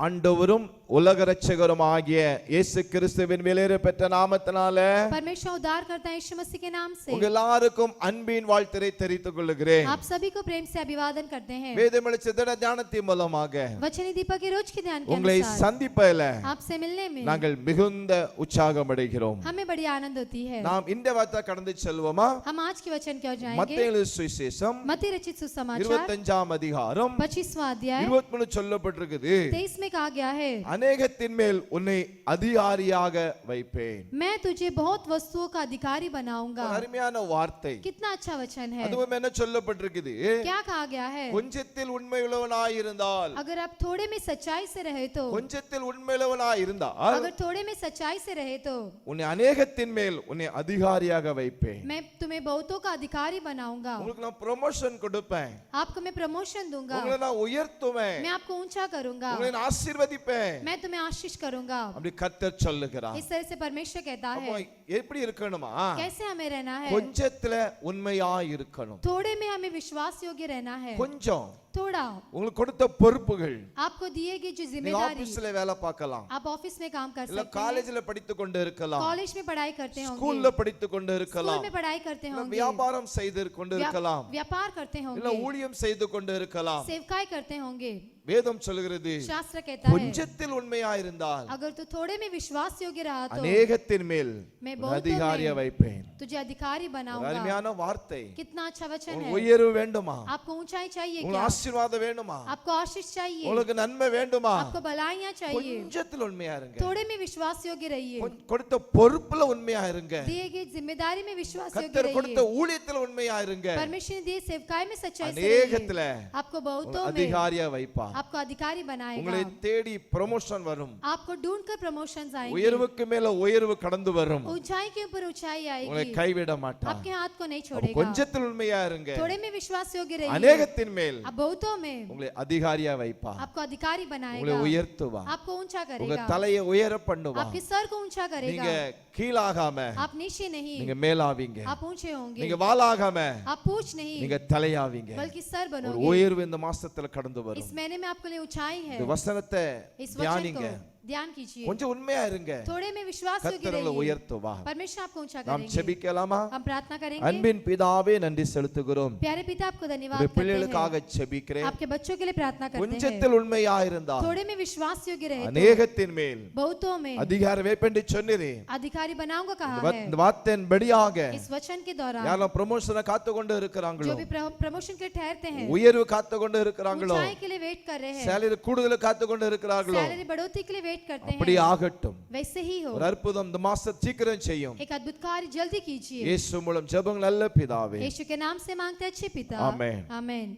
ஆண்டவரும் உலக இரட்சகருமாகிய இயேசு கிறிஸ்துவின் விலையேற பெற்ற நாமத்தினாலே परमेश्वर उद्धार करता है यीशु मसीह के नाम से உங்க எல்லாருக்கும் அன்பின் வாழ்த்தை தெரிவித்துக் கொள்கிறேன். आप सभी को प्रेम से अभिवादन करते हैं. வேதமலை சிதற ஞானத்தின் மூலமாக वचनी दीपक के रोज के ध्यान के உங்களை अनुसार சந்திப்பதில் आपसे मिलने में நாங்கள் மிகுந்த உற்சாகம் அடைகிறோம். हमें बड़ी आनंद होती है. நாம் இந்த வார்த்தை கடந்து செல்வோமா? हम आज के वचन की ओर जाएंगे. மத்தேயு எழுதின சுவிசேஷம் मत्ती रचित सुसमाचार 25ஆம் அதிகாரம் 25वां अध्याय 23 சொல்லப்பட்டிருக்குது. 23 में कहा गया है, अनेகத்தின் மேல் உன்னை அதிகாரியாக வைப்பேன். मैं तुझे बहुत वस्तुओं का अधिकारी बनाऊंगा. அருமையான வார்த்தை. कितना अच्छा वचन है. அதுவும் என்ன சொல்லப்பட்டிருக்குது? क्या कहा गया है? கொஞ்சத்தில் உண்மையுள்ளவனாய் இருந்தால், अगर आप थोड़े में सच्चाई से रहे तो, கொஞ்சத்தில் உண்மையுள்ளவனாய் இருந்தால், अगर थोड़े में सच्चाई से रहे तो உன்னை अनेகத்தின் மேல் உன்னை அதிகாரியாக வைப்பேன். मैं तुम्हें बहुतों का अधिकारी बनाऊंगा. உங்களுக்கு நான் ப்ரமோஷன் கொடுப்பேன். आपको मैं प्रमोशन दूंगा. உங்களை நான் உயர்த்துவேன். मैं आपको ऊंचा करूंगा. உங்களை நான் ஆசீர்வதிப்பேன். मैं तुम्हें आशीष करूंगा. அப்படி கர்த்தர் சொல்லுகிறார். इस तरह से परमेश्वर कहता அப்போ है. எப்படி இருக்கணுமா? कैसे हमें रहना है? கொஞ்சத்துல உண்மையாய் இருக்கணும். थोड़े में हमें विश्वास योग्य रहना है. கொஞ்சம் थोड़ा உங்களுக்கு கொடுத்த பொறுப்புகள், आपको दिए गए जो நீங்க जिम्मेदारी, ஆபீஸ்ல வேலை பார்க்கலாம், आप ऑफिस में काम कर இல்ல सकते हैं, காலேஜ்ல படித்துக் கொண்டு இருக்கலாம், कॉलेज में पढ़ाई करते होंगे, ஸ்கூல்ல படித்துக் கொண்டு स्कूल இருக்கலாம், में पढ़ाई करते இல்ல होंगे, வியாபாரம் செய்து கொண்டு இருக்கலாம், व्यापार करते இல்ல होंगे, ஊழியம் செய்து கொண்டு இருக்கலாம். सेवकाई करते होंगे. வேதம் சொல்கிறது, शास्त्र कहता है, கொஞ்சத்தில் உண்மையா இருந்தால் अगर तू थोड़े में विश्वास योग्य रहा तो अनेகத்தின் மேல் मैं உன்னை बहुतों அதிகாரியா में வைப்பேன். तुझे अधिकारी बनाऊंगा. அருமையான வார்த்தை. कितना अच्छा वचन உங்களுக்கு है. உயர்வு வேண்டுமா? आपको ऊंचाई चाहिए உங்களுக்கு क्या? ஆசீர்வாதம் வேண்டுமா? आपको आशीष चाहिए? உங்களுக்கு நன்மை வேண்டுமா? आपको भलाइयां चाहिए? கொஞ்சத்தில் உண்மையா இருங்க. थोड़े में विश्वास योग्य रहिए. கொடுத்த பொறுப்புல உண்மையா இருங்க. दिए गए जिम्मेदारी में विश्वास योग्य கர்த்தர் கொடுத்த रहिए. ஊழியத்துல உண்மையா இருங்க. परमेश्वर ने दिए सेवकाई में सच्चाई से अनेகத்துல रहिए. आपको बहुतों में அதிகாரியா வைப்பா. आपको अधिकारी बनाएगा. உங்களை தேடி ப்ரமோஷன் வரும். आपको ढूंढकर प्रमोशंस आएंगे. உயர்வுக்கு மேல உயர்வு கடந்து வரும். ऊंचाई के ऊपर ऊंचाई உங்களை आएगी. கைவிட மாட்டார். आपके हाथ को नहीं அப்ப छोड़ेगा. கொஞ்சத்தில் உண்மையா இருங்க. थोड़े में विश्वास योग्य रहिए. अनेகத்தின் மேல் अब बहुतों में உங்களை அதிகாரியா வைப்பா. आपको अधिकारी உங்களை बनाएगा. உயர்த்துவா. आपको ऊंचा உங்க करेगा. தலையை உயர பண்ணுவா. आपके सर को ऊंचा நீங்க करेगा. கீழாகாம आप नीचे नहीं, நீங்க மேலாவீங்க. आप ऊंचे होंगे. நீங்க வாலாகாம आप पूछ नहीं, நீங்க தலையாவீங்க. बल्कि सर ஒரு बनोगे. உயர்வு இந்த மாசத்துல கடந்து इस வரும். महीने में आपके लिए ऊंचाई है. இந்த वचनத்தை इस वचन தியானிங்க. को ध्यान कीजिए. கொஞ்சம் உண்மையா இருங்க. थोड़े में विश्वास योग्य கர்த்தர் உங்களை रहिए. உயர்த்துவா. परमेश्वर आपको ऊंचा நாம் करेंगे. ஜெபிக்கலாமா? हम प्रार्थना करेंगे. அன்பின் பிதாவே நன்றி செலுத்துகிறோம். प्यारे पिता आपको धन्यवाद உடைய करते பிள்ளைகளுக்காக हैं. ஜெபிக்கிறேன். आपके बच्चों के लिए प्रार्थना करते हैं. கொஞ்சத்தில் உண்மையா இருந்தால் थोड़े में विश्वास योग्य रहे तो अनेகத்தின் மேல் बहुतों में அதிகார வைப்பென்று சொன்னீரே. अधिकारी बनाऊंगा कहा है. இந்த வார்த்தையின் படியாக इस वचन के दौरान யாரெல்லாம் ப்ரமோஷனை காத்து கொண்டு இருக்கிறாங்களோ, जो भी प्रमोशन के लिए ठहरते हैं, உயர்வு காத்து கொண்டு இருக்கிறாங்களோ, ऊंचाई के लिए वेट कर रहे हैं, சேலரி கூடுதல் காத்து கொண்டு இருக்கிறார்களோ, सैलरी बढ़ोतरी के लिए वेट करते அப்படி हैं, ஆகட்டும். वैसे ही हो. ஒரு அற்புதம் இந்த மாசம் சீக்கிரம் செய்யும். एक अद्भुत कार्य जल्दी कीजिए. இயேசு மூலம் ஜெபங்கள் நல்ல பிதாவே. यीशु के नाम से मांगते अच्छे पिता. आमेन. आमेन.